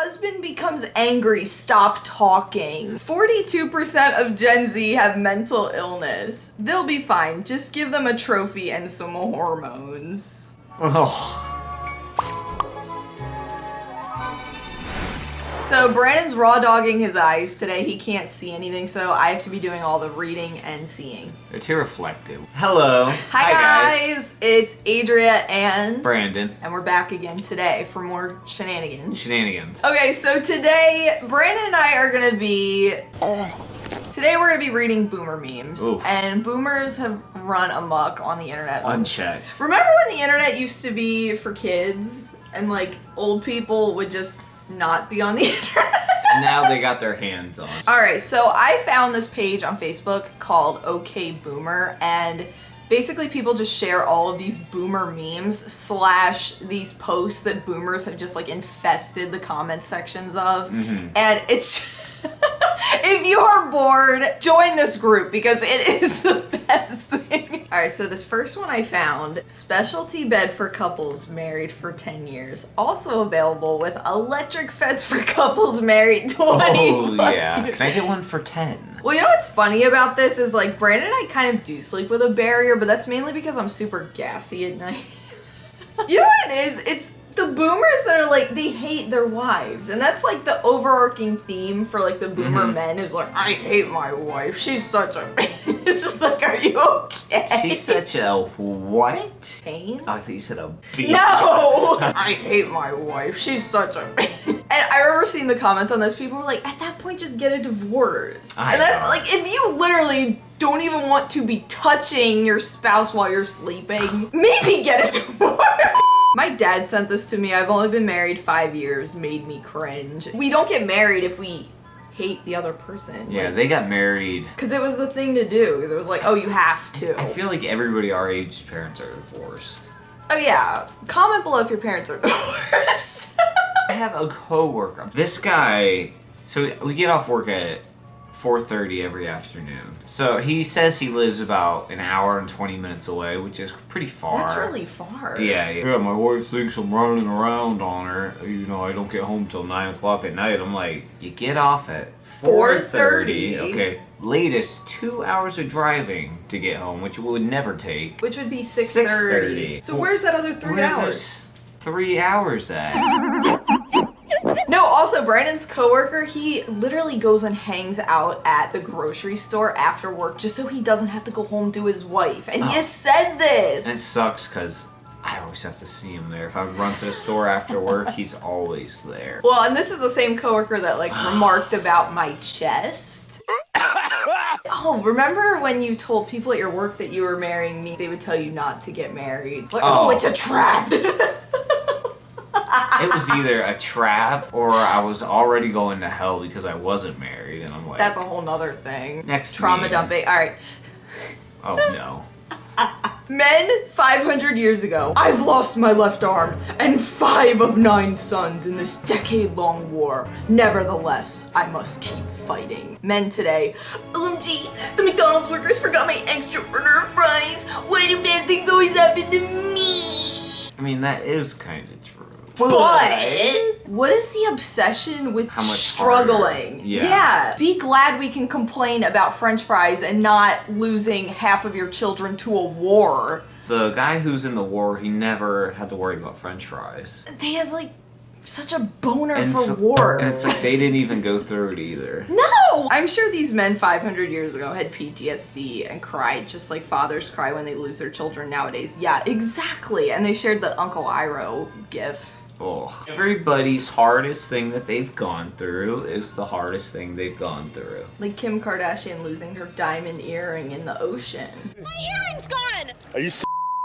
husband becomes angry, stop talking. 42% of Gen Z have mental illness. They'll be fine. Just give them a trophy and some hormones. Oh. So Brandon's raw dogging his eyes today. He can't see anything, so I have to be doing all the reading and seeing. They're too reflective. Hello. Hi guys. It's Adria and Brandon. And we're back again today for more shenanigans. Shenanigans. Okay, so today Brandon and I are gonna be today we're gonna be reading boomer memes. Oof. And boomers have run amok on the internet. Unchecked. Remember when the internet used to be for kids and like old people would just not be on the internet? And now they got their hands on. Alright, so I found this page on Facebook called OK Boomer, and basically people just share all of these boomer memes / these posts that boomers have just like infested the comment sections of. And it's if you are bored, join this group because it is the best thing. Alright, so this first one I found, specialty bed for couples married for 10 years. Also available with electric fence for couples married 20 Oh plus yeah. years. Can I get one for 10? Well, you know what's funny about this is like Brandon and I kind of do sleep with a barrier, but that's mainly because I'm super gassy at night. You know what it is? It's the boomers that are like, they hate their wives. And that's like the overarching theme for like the boomer men is like, I hate my wife. She's such a It's just like, are you okay? She's such a what? Pain? Oh, I thought you said a bee. No! I hate my wife. She's such a And I remember seeing the comments on this. People were like, at that point, just get a divorce. I And that's know. like, if you literally don't even want to be touching your spouse while you're sleeping, maybe get a divorce. My dad sent this to me. I've only been married 5 years, made me cringe. We don't get married if we hate the other person. Yeah, like, they got married. because it was the thing to do. Because it was like, oh, you have to. I feel like everybody our age's parents are divorced. Oh yeah. Comment below if your parents are divorced. I have a coworker. This guy, so we get off work at 4:30 every afternoon. So he says he lives about an hour and 20 minutes away, which is pretty far. That's really far. Yeah, my wife thinks I'm running around on her. You know, I don't get home till 9 o'clock at night. I'm like, you get off at 4:30. Okay, latest 2 hours of driving to get home, which would never take. Which would be 6:30. So where's that other 3 Where are hours? those 3 hours at? No, also Brandon's coworker, he literally goes and hangs out at the grocery store after work just so he doesn't have to go home to his wife. And he has said this. And it sucks because I always have to see him there. If I run to the store after work, he's always there. Well, and this is the same coworker that like remarked about my chest. Oh, remember when you told people at your work that you were marrying me, they would tell you not to get married. Like, oh, it's a trap. It was either a trap or I was already going to hell because I wasn't married, and I'm like, That's a whole nother thing. Next trauma meme. dumping. All right. oh no. Men 500 years ago. I've lost my left arm and 5 of 9 sons in this decade-long war. Nevertheless, I must keep fighting. Men today. OMG, the McDonald's workers forgot my extra order of fries. Why do bad things always happen to me? I mean, that is kind of true. But what is the obsession with How much struggling? harder. Yeah. Be glad we can complain about French fries and not losing half of your children to a war. The guy who's in the war, he never had to worry about French fries. They have like such a boner And for so- war. And it's like they didn't even go through it either. No! I'm sure these men 500 years ago had PTSD and cried just like fathers cry when they lose their children nowadays. Yeah, exactly. And they shared the Uncle Iroh gif. Oh. Everybody's hardest thing that they've gone through is the hardest thing they've gone through. Like Kim Kardashian losing her diamond earring in the ocean. My earring's gone! Are you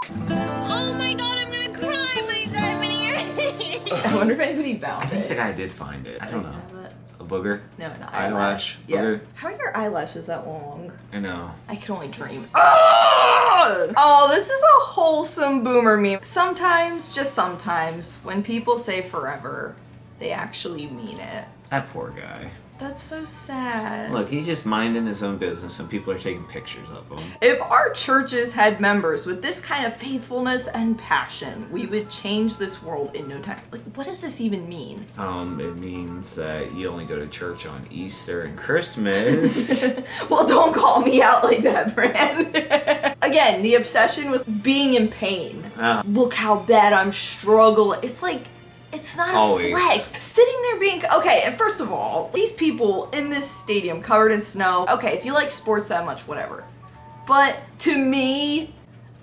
Oh my god, I'm gonna cry! My diamond earring! I wonder if anybody found I think it. the guy did find it. I don't know. Have it? A booger? No, an Eyelash. eyelash. Yeah. Booger? How are your eyelashes that long? I know. I can only dream. Oh, this is a wholesome boomer meme. Sometimes, just sometimes, when people say forever, they actually mean it. That poor guy. That's so sad. Look, he's just minding his own business and people are taking pictures of him. If our churches had members with this kind of faithfulness and passion, we would change this world in no time. Like, what does this even mean? It means that you only go to church on Easter and Christmas. Well, don't call me out like that, Brand. Again, the obsession with being in pain. Look how bad I'm struggling. It's like, it's not Always. a flex. Sitting there being, okay, and first of all, these people in this stadium covered in snow, okay, if you like sports that much, whatever. But to me,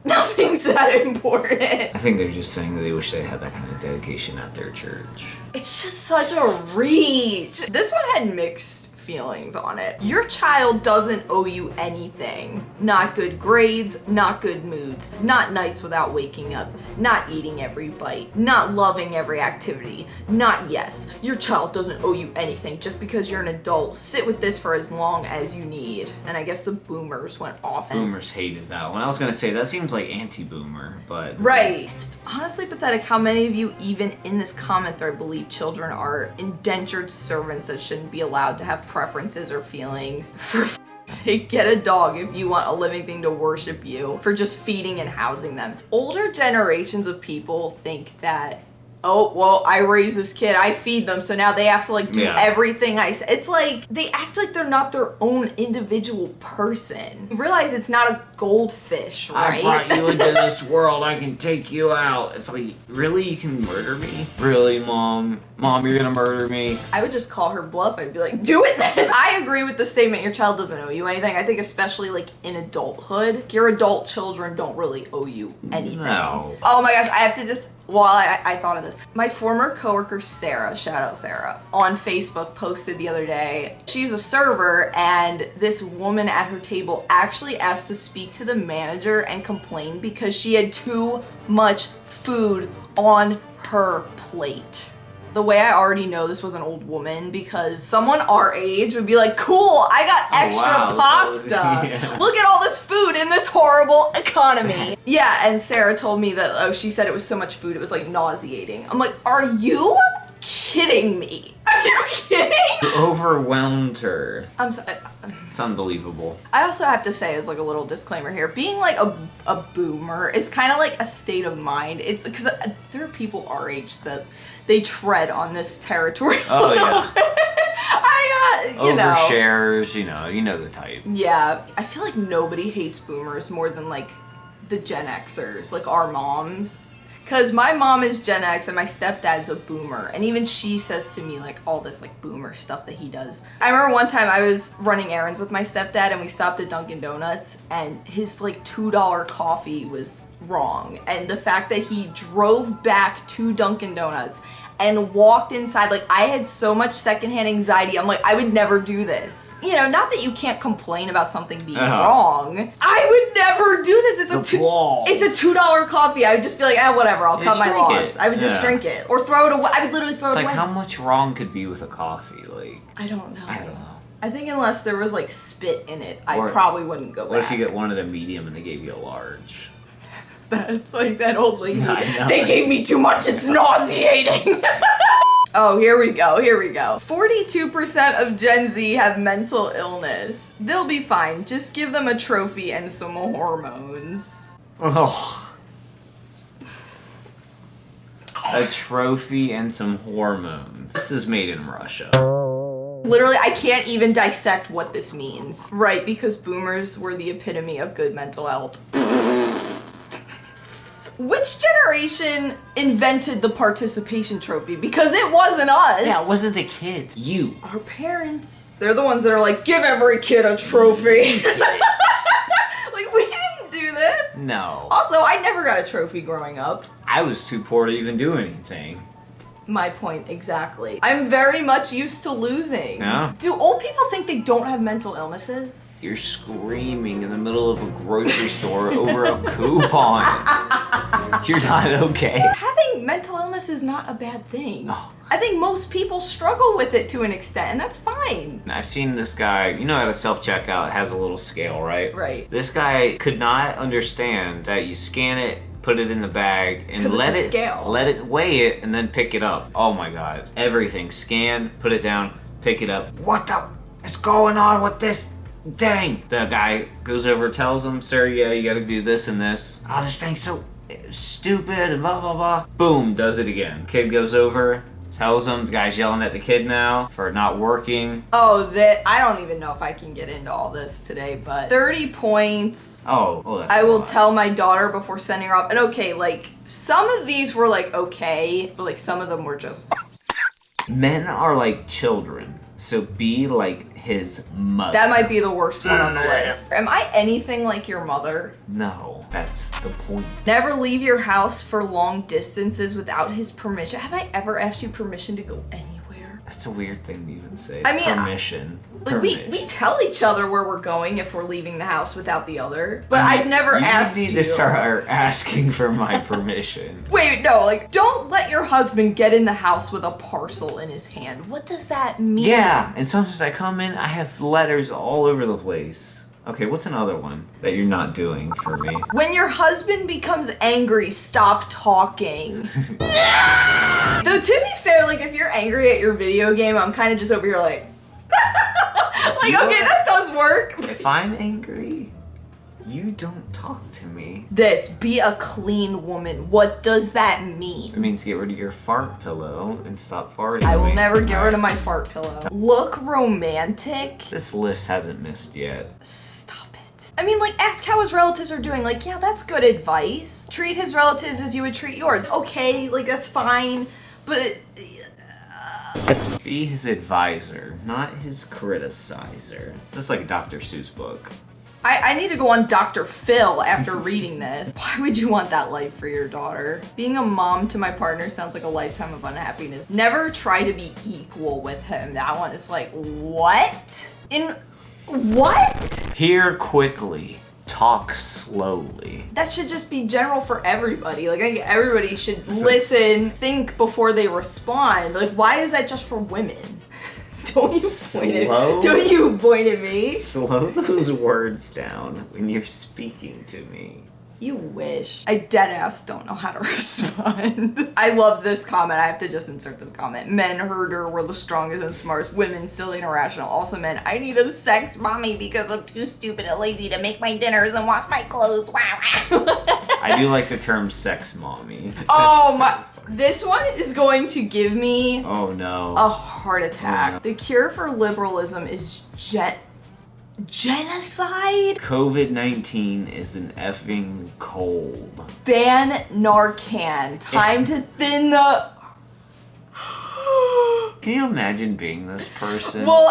nothing's that important. I think they're just saying that they wish they had that kind of dedication at their church. It's just such a reach. This one had mixed feelings on it. Your child doesn't owe you anything. Not good grades, not good moods, not nights without waking up, not eating every bite, not loving every activity, not yes. Your child doesn't owe you anything just because you're an adult. Sit with this for as long as you need. And I guess the boomers went off. Boomers hated that one. I was gonna say, that seems like anti-boomer, but... Right. It's honestly pathetic how many of you, even in this comment thread, believe children are indentured servants that shouldn't be allowed to have preferences or feelings. For f***'s sake, get a dog if you want a living thing to worship you for just feeding and housing them. Older generations of people think that, oh, well, I raise this kid, I feed them, so now they have to like do everything I say. It's like, they act like they're not their own individual person. Realize it's not a goldfish, right? I brought you into this world, I can take you out. It's like, really? You can murder me? Really, Mom? Mom, you're gonna murder me? I would just call her bluff. I'd be like, do it then. I agree with the statement, your child doesn't owe you anything. I think especially like in adulthood, your adult children don't really owe you anything. No. Oh my gosh, I have to just, while I thought of this. My former coworker, Sarah, shout out Sarah, on Facebook posted the other day, she's a server and this woman at her table actually asked to speak to the manager and complain because she had too much food on her plate. The way I already know this was an old woman because someone our age would be like, cool, I got extra pasta. Yeah. Look at all this food in this horrible economy. Yeah, and Sarah told me that, oh, she said it was so much food, it was like nauseating. I'm like, are you kidding me? Are you kidding? You overwhelmed her. I'm sorry. It's unbelievable. I also have to say, as like a little disclaimer here, being like a boomer is kind of like a state of mind. It's because there are people our age that they tread on this territory. Oh yeah. You know. Overshares, you know the type. Yeah, I feel like nobody hates boomers more than like the Gen Xers, like our moms. Because my mom is Gen X and my stepdad's a boomer. And even she says to me like all this like boomer stuff that he does. I remember one time I was running errands with my stepdad and we stopped at Dunkin' Donuts and his like $2 coffee was wrong. And the fact that he drove back to Dunkin' Donuts and walked inside, like I had so much secondhand anxiety. I'm like, I would never do this. You know, not that you can't complain about something being wrong. I would never do this. It's a $2 coffee. I would just be like, whatever, I'll cut my loss. I would just drink it. Or throw it away. I would literally throw it away. It's like how much wrong could be with a coffee? Like, I don't know. I don't know. I think unless there was like spit in it, I probably wouldn't go back. What if you get one at a medium and they gave you a large? That's like that old lady. I know. They gave me too much, it's nauseating. Oh, here we go. 42% of Gen Z have mental illness. They'll be fine. Just give them a trophy and some hormones. Oh. A trophy and some hormones. This is made in Russia. Literally, I can't even dissect what this means. Right, because boomers were the epitome of good mental health. Which generation invented the participation trophy? Because it wasn't us. Yeah, it wasn't the kids. You. Our parents. They're the ones that are like, give every kid a trophy. Like, we didn't do this. No. Also, I never got a trophy growing up. I was too poor to even do anything. My point exactly. I'm very much used to losing. Yeah. Do old people think they don't have mental illnesses? You're screaming in the middle of a grocery store over a coupon. You're not okay. Having mental illness is not a bad thing. Oh. I think most people struggle with it to an extent, and that's fine. I've seen this guy, you know, at a self-checkout, it has a little scale, right? Right. This guy could not understand that you scan it put it in the bag, and 'Cause let it's a scale. let it weigh it, and then pick it up. Oh my god, everything. Scan, put it down, pick it up. What the is going on with this? Dang. The guy goes over, tells him, sir, yeah, you gotta do this and this. Oh, this thing's so stupid and blah, blah, blah. Boom, does it again. Kid goes over, tells him, the guy's yelling at the kid now for not working. Oh, that I don't even know if I can get into all this today, but 30 points. Oh, that's I a will lot. tell my daughter before sending her off. And okay, like, some of these were like okay, but like some of them were just... Men are like children, so be like his mother. That might be the worst one on the list. Am I anything like your mother? No, that's the point. Never leave your house for long distances without his permission. Have I ever asked you permission to go anywhere? That's a weird thing to even say. I mean, permission. Like we tell each other where we're going if we're leaving the house without the other. But I've never asked you. You need to start asking for my permission. Wait, no, like, don't let your husband get in the house with a parcel in his hand. What does that mean? Yeah, and sometimes I come in, I have letters all over the place. Okay, what's another one that you're not doing for me? When your husband becomes angry, stop talking. Though, to be fair, like, if you're angry at your video game, I'm kind of just over here like... like, okay, that does work. If I'm angry, you don't talk to me. This, be a clean woman. What does that mean? It means get rid of your fart pillow and stop farting. I will never get rid of my fart pillow. Look romantic. This list hasn't missed yet. Stop it. I mean, like, ask how his relatives are doing. Like, yeah, that's good advice. Treat his relatives as you would treat yours. Okay, like, that's fine, but... Be his advisor, not his criticizer. That's like a Dr. Seuss book. I need to go on Dr. Phil after reading this. Why would you want that life for your daughter? Being a mom to my partner sounds like a lifetime of unhappiness. Never try to be equal with him. That one is like, what? In what? Hear quickly. Talk slowly. That should just be general for everybody. Like, I think everybody should listen, think before they respond. Like, why is that just for women? Don't you point at me? Slow those words down when you're speaking to me. You wish. I deadass don't know how to respond. I love this comment. I have to just insert this comment. Men herder were the strongest and smartest. Women silly and irrational. Also men, I need a sex mommy because I'm too stupid and lazy to make my dinners and wash my clothes. Wow. I do like the term sex mommy. Oh my. This one is going to give me oh no a heart attack. Oh, no. The cure for liberalism is genocide? COVID-19 is an effing cold. Ban Narcan. Time to thin the... Can you imagine being this person? Well,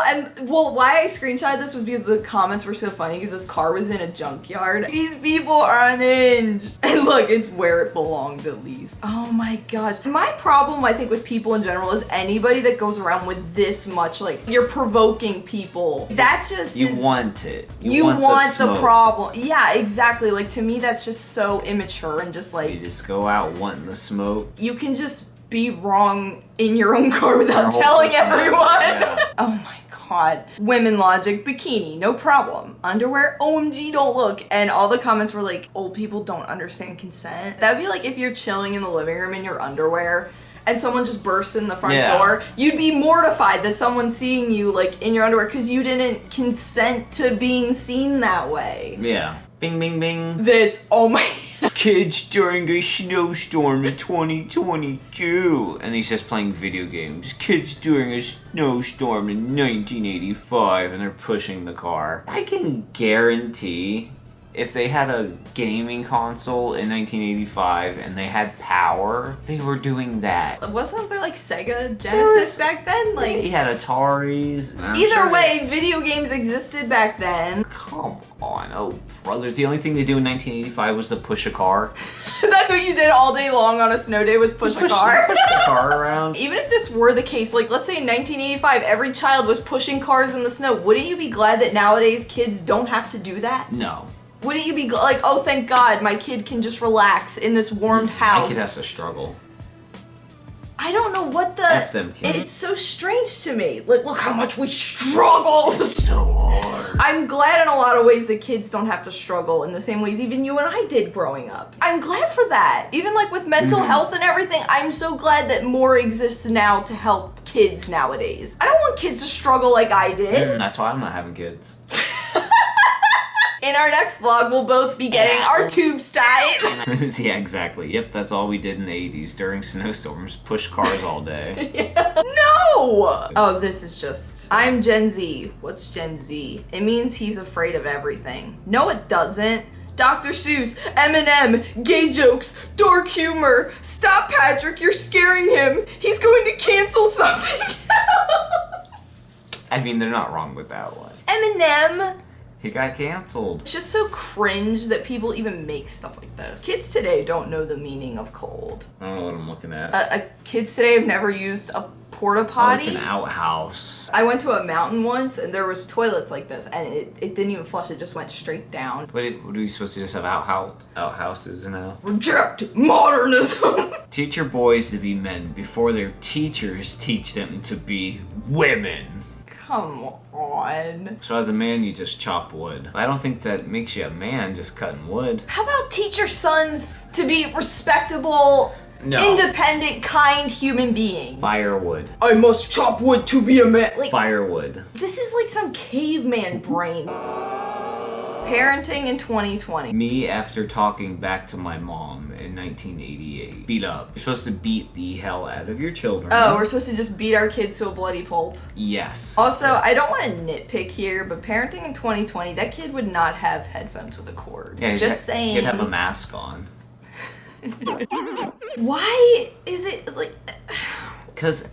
why I screenshotted this was because the comments were so funny because this car was in a junkyard. These people are unhinged. And look, it's where it belongs at least. Oh my gosh. My problem, I think, with people in general is anybody that goes around with this much, like, you're provoking people. That just you is... want it. You want the problem. Yeah, exactly. Like, to me, that's just so immature and just like... You just go out wanting the smoke. You can just be wrong in your own car without telling everyone. Yeah. Oh my god. Women logic, bikini, no problem. Underwear, OMG, don't look. And all the comments were like, old people don't understand consent. That'd be like if you're chilling in the living room in your underwear and someone just bursts in the front door. You'd be mortified that someone's seeing you like in your underwear because you didn't consent to being seen that way. Yeah. Bing, bing, bing. This, oh my... Kids during a snowstorm in 2022. And he's just playing video games. Kids during a snowstorm in 1985 and they're pushing the car. I can guarantee if they had a gaming console in 1985 and they had power, they were doing that. Wasn't there like Sega Genesis back then? Like, they had Ataris. Either way, video games existed back then. Come on, oh brother. The only thing they do in 1985 was to push a car. That's what you did all day long on a snow day was push a car. Push the car around. Even if this were the case, like let's say in 1985 every child was pushing cars in the snow, wouldn't you be glad that nowadays kids don't have to do that? No. Wouldn't you be like, oh thank God my kid can just relax in this warmed house? My kid has to struggle. I I don't know what the... F them kids. It's so strange to me. Like, look how much we struggle. So hard. I'm glad in a lot of ways that kids don't have to struggle in the same ways even you and I did growing up. I'm glad for that. Even like with mental health and everything, I'm so glad that more exists now to help kids nowadays. I don't want kids to struggle like I did. That's why I'm not having kids. In our next vlog, we'll both be getting our tubes tied. Yeah, exactly. Yep, that's all we did in the 80s during snowstorms. Push cars all day. No! Oh, this is just... I'm Gen Z. What's Gen Z? It means he's afraid of everything. No, it doesn't. Dr. Seuss, Eminem, gay jokes, dark humor. Stop, Patrick, you're scaring him. He's going to cancel something else. I mean, they're not wrong with that one. Eminem. He got canceled. It's just so cringe that people even make stuff like this. Kids today don't know the meaning of cold. I don't know what I'm looking at. Kids today have never used a porta Oh, potty. it's an outhouse. I went to a mountain once and there was toilets like this and it didn't even flush, it just went straight down. What are we supposed to just have outhouses now? Reject modernism! Teach your boys to be men before their teachers teach them to be women. Come on. So as a man, you just chop wood. I don't think that makes you a man, just cutting wood. How about teach your sons to be respectable, No. independent, kind human beings? Firewood. I must chop wood to be a man. Like, Firewood. this is like some caveman brain. Parenting in 2020. Me after talking back to my mom in 1988. Beat up. You're supposed to beat the hell out of your children. Oh, we're supposed to just beat our kids to a bloody pulp. Yes. Also, I don't want to nitpick here, but parenting in 2020, that kid would not have headphones with a cord. Yeah, Just saying. You'd have a mask on. Why is it like... Cause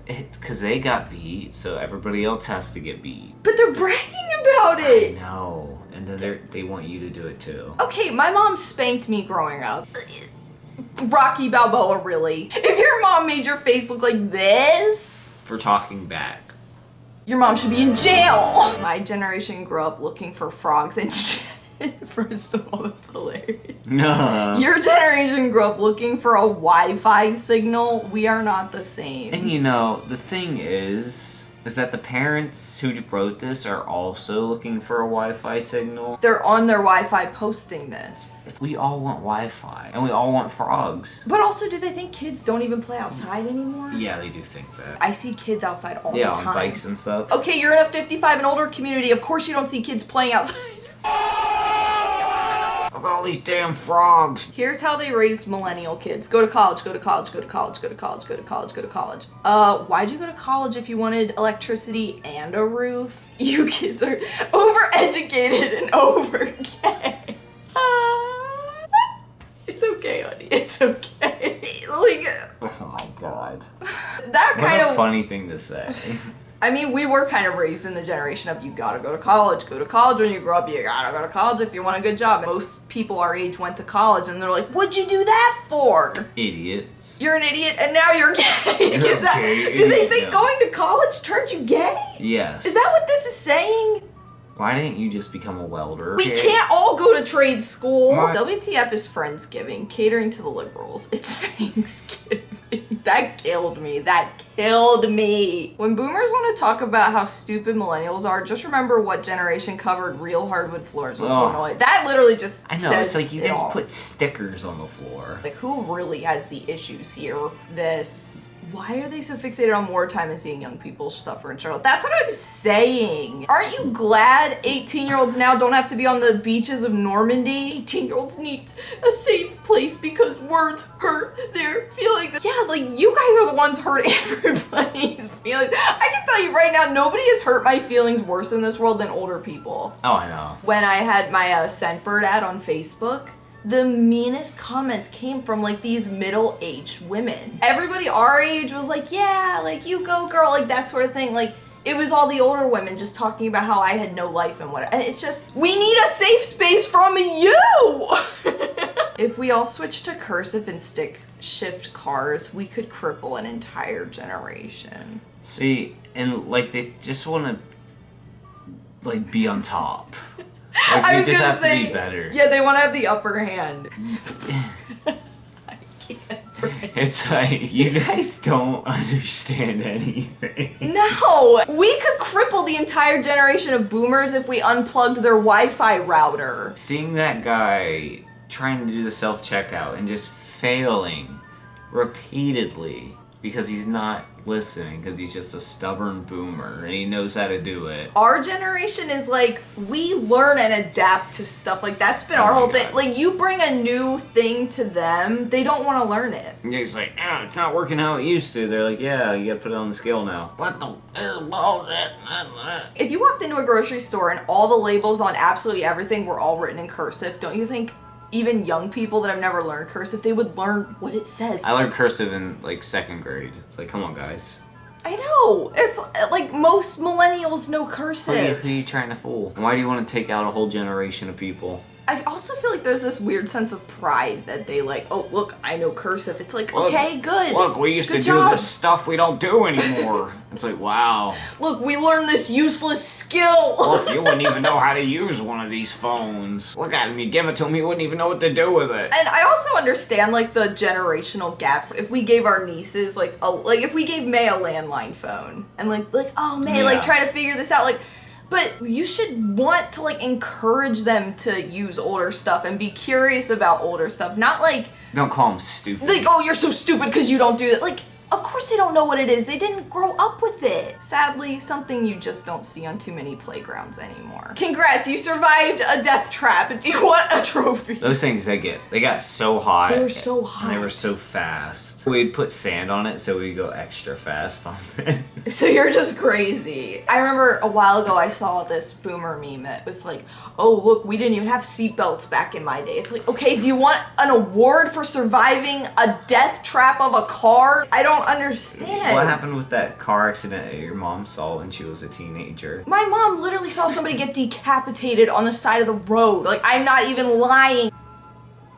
they got beat, so everybody else has to get beat. But they're bragging about it! No, and then they want you to do it too. Okay, my mom spanked me growing up. Rocky Balboa, really. If your mom made your face look like this... For talking back. Your mom should be in jail! My generation grew up looking for frogs and shit. First of all, that's hilarious. No. Your generation grew up looking for a Wi-Fi signal. We are not the same. And you know, the thing is that the parents who wrote this are also looking for a Wi-Fi signal. They're on their Wi-Fi posting this. We all want Wi-Fi, and we all want frogs. But also, do they think kids don't even play outside anymore? Yeah, they do think that. I see kids outside all Yeah, the time. on bikes and stuff. Okay, you're in a 55 and older community. Of course you don't see kids playing outside. Look at all these damn frogs. Here's how they raised millennial kids. Go to college, go to college, go to college, go to college, go to college, go to college. Why'd you go to college if you wanted electricity and a roof? You kids are overeducated and over gay. It's okay, honey. It's okay. Like, Oh my god. that kind What a of funny thing to say. I mean, we were kind of raised in the generation of you gotta go to college. Go to college when you grow up. You gotta go to college if you want a good job. Most people our age went to college and they're like, what'd you do that for? Idiots. You're an idiot and now you're gay. Is that, Okay, do they think yeah. going to college turned you gay? Yes. Is that what this is saying? Why didn't you just become a welder? We can't all go to trade school. Right. WTF is Friendsgiving, catering to the liberals. It's Thanksgiving. That killed me. That killed me. When boomers want to talk about how stupid millennials are, just remember what generation covered real hardwood floors with Ugh. linoleum. That literally just I know, says it's like you it guys all. put stickers on the floor. Like, who really has the issues here? This. Why are they so fixated on wartime and seeing young people suffer in Charlotte? That's what I'm saying. Aren't you glad 18-year-olds now don't have to be on the beaches of Normandy? 18-year-olds need a safe place because words hurt their feelings. Yeah, like, you guys are the ones hurting everybody's feelings. I can tell you right now, nobody has hurt my feelings worse in this world than older people. Oh, I know. When I had my Scentbird ad on Facebook, the meanest comments came from like these middle-aged women. Everybody our age was like, yeah, like you go girl, like that sort of thing. Like it was all the older women just talking about how I had no life and whatever. And it's just, we need a safe space from you. If we all switched to cursive and stick shift cars, we could cripple an entire generation. See, and like they just want to like be on top. Like, I we was just gonna have say, to be better. yeah, they want to have the upper hand. I can't. It's like, you guys don't understand anything. No! We could cripple the entire generation of boomers if we unplugged their Wi-Fi router. Seeing that guy trying to do the self-checkout and just failing repeatedly because he's not listening, because he's just a stubborn boomer and he knows how to do it. Our generation is like, we learn and adapt to stuff. Like, that's been our whole thing. Like, you bring a new thing to them, they don't want to learn it. And he's like, oh, it's not working how it used to. They're like, yeah, you gotta put it on the scale now. What the bullshit? If you walked into a grocery store and all the labels on absolutely everything were all written in cursive, don't you think even young people that have never learned cursive, they would learn what it says? I learned cursive in like 2nd grade. It's like, come on, guys. I know. It's like most millennials know Who cursive. are you trying to fool? Why do you want to take out a whole generation of people? I also feel like there's this weird sense of pride that they like, oh, look, I know cursive. It's like, Look, okay, good. Look, we used Good to job. do this stuff we don't do anymore. It's like, wow. Look, we learned this useless skill. Look, you wouldn't even know how to use one of these phones. Look at him, you give it to him, you wouldn't even know what to do with it. And I also understand like the generational gaps. If we gave our nieces like if we gave May a landline phone and like oh May, like try to figure this out, like, but you should want to like encourage them to use older stuff and be curious about older stuff, not like Don't call them stupid. like, oh, you're so stupid because you don't do that. Like, of course they don't know what it is. They didn't grow up with it. Sadly, something you just don't see on too many playgrounds anymore. Congrats, you survived a death trap. Do you want a trophy? Those things they got so hot. They were so hot. And they were so fast. We'd put sand on it so we'd go extra fast on it. So you're just crazy. I remember a while ago I saw this boomer meme. It was like, oh look, we didn't even have seatbelts back in my day. It's like, okay, do you want an award for surviving a death trap of a car? I don't understand. What happened with that car accident that your mom saw when she was a teenager? My mom literally saw somebody get decapitated on the side of the road. Like, I'm not even lying.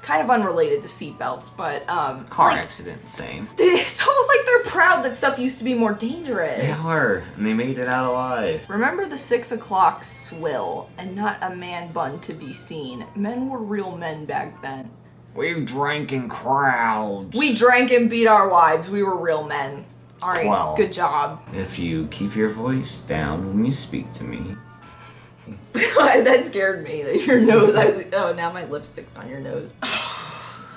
Kind of unrelated to seatbelts, but Car like, accident, same. it's almost like they're proud that stuff used to be more dangerous. They are, and they made it out alive. Remember the 6 o'clock swill and not a man bun to be seen. Men were real men back then. We drank in crowds. We drank and beat our wives. We were real men. All right, Well. good job. If you keep your voice down when you speak to me. That scared me. That your nose. I was like, oh, now my lipstick's on your nose.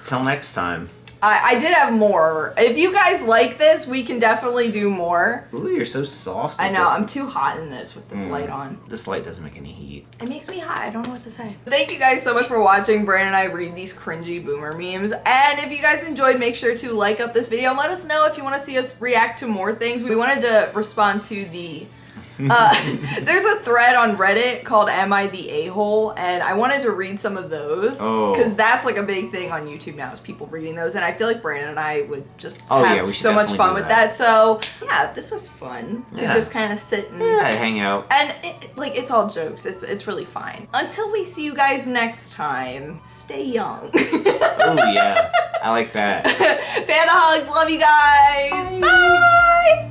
Till next time. I did have more. If you guys like this, we can definitely do more. Ooh, you're so soft. I with know, this. I'm too hot in this with this light on. This light doesn't make any heat. It makes me hot. I don't know what to say. Thank you guys so much for watching. Brandon and I read these cringy boomer memes. And if you guys enjoyed, make sure to like up this video and let us know if you want to see us react to more things. We wanted to respond to the there's a thread on Reddit called Am I the A-hole? And I wanted to read some of those because that's like a big thing on YouTube now is people reading those, and I feel like Brandon and I would just have so much fun with that. So yeah, this was fun to just kind of sit and hang out. And it's all jokes. It's really fine. Until we see you guys next time, stay young. Oh yeah, I like that. Panda hugs. Love you guys. Bye.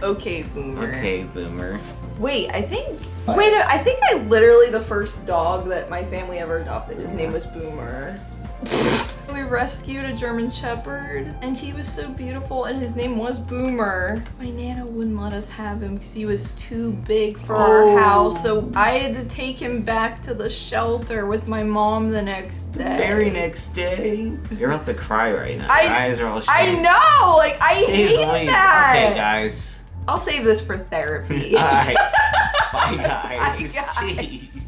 Okay, boomer. Okay, boomer. Wait, I think I literally the first dog that my family ever adopted, his name was Boomer. We rescued a German Shepherd and he was so beautiful and his name was Boomer. My Nana wouldn't let us have him because he was too big for our house, so I had to take him back to the shelter with my mom the next day. Very next day. You're about to cry right now. Your eyes are all shut. I know! Like, I hated that! Okay, guys. I'll save this for therapy. Alright. Bye, guys. Bye, guys. Jeez.